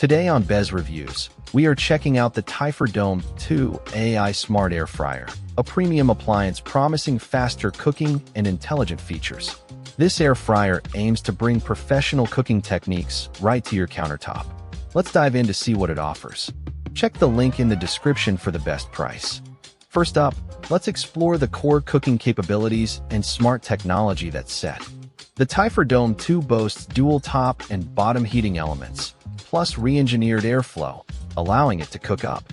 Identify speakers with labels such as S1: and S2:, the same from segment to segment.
S1: Today on BezReviews, we are checking out the Typhur Dome 2 AI Smart Air Fryer, a premium appliance promising faster cooking and intelligent features. This air fryer aims to bring professional cooking techniques right to your countertop. Let's dive in to see what it offers. Check the link in the description for the best price. First up, let's explore the core cooking capabilities and smart technology that's set. The Typhur Dome 2 boasts dual top and bottom heating elements, plus re-engineered airflow, allowing it to cook up.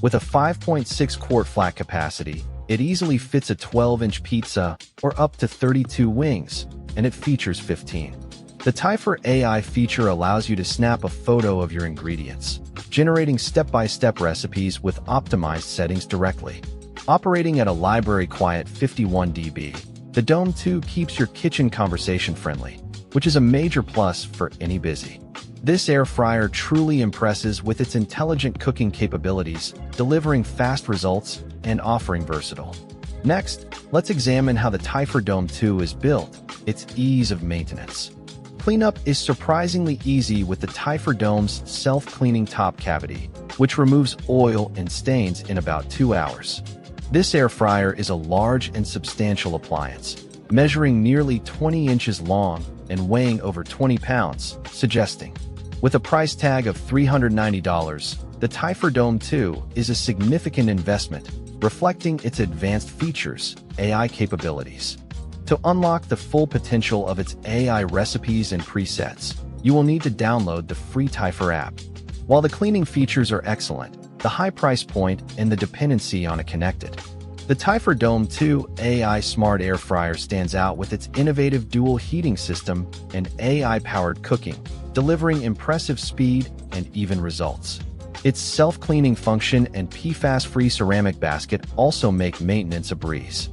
S1: With a 5.6-quart flat capacity, it easily fits a 12-inch pizza or up to 32 wings, and it features 15. The Typhur AI feature allows you to snap a photo of your ingredients, generating step-by-step recipes with optimized settings directly. Operating at a library-quiet 51 dB, the Dome 2 keeps your kitchen conversation-friendly, which is a major plus for any busy. This air fryer truly impresses with its intelligent cooking capabilities, delivering fast results and offering versatile. Next, let's examine how the Typhur Dome 2 is built, its ease of maintenance. Cleanup is surprisingly easy with the Typhur Dome's self-cleaning top cavity, which removes oil and stains in about 2 hours. This air fryer is a large and substantial appliance, measuring nearly 20 inches long and weighing over 20 pounds, suggesting. With a price tag of $390, the Typhur Dome 2 is a significant investment, reflecting its advanced features, AI capabilities. To unlock the full potential of its AI recipes and presets, you will need to download the free Typhur app. While the cleaning features are excellent, the high price point and the dependency on a connected. The Typhur Dome 2 AI Smart Air Fryer stands out with its innovative dual heating system and AI-powered cooking, delivering impressive speed and even results. Its self-cleaning function and PFAS-free ceramic basket also make maintenance a breeze.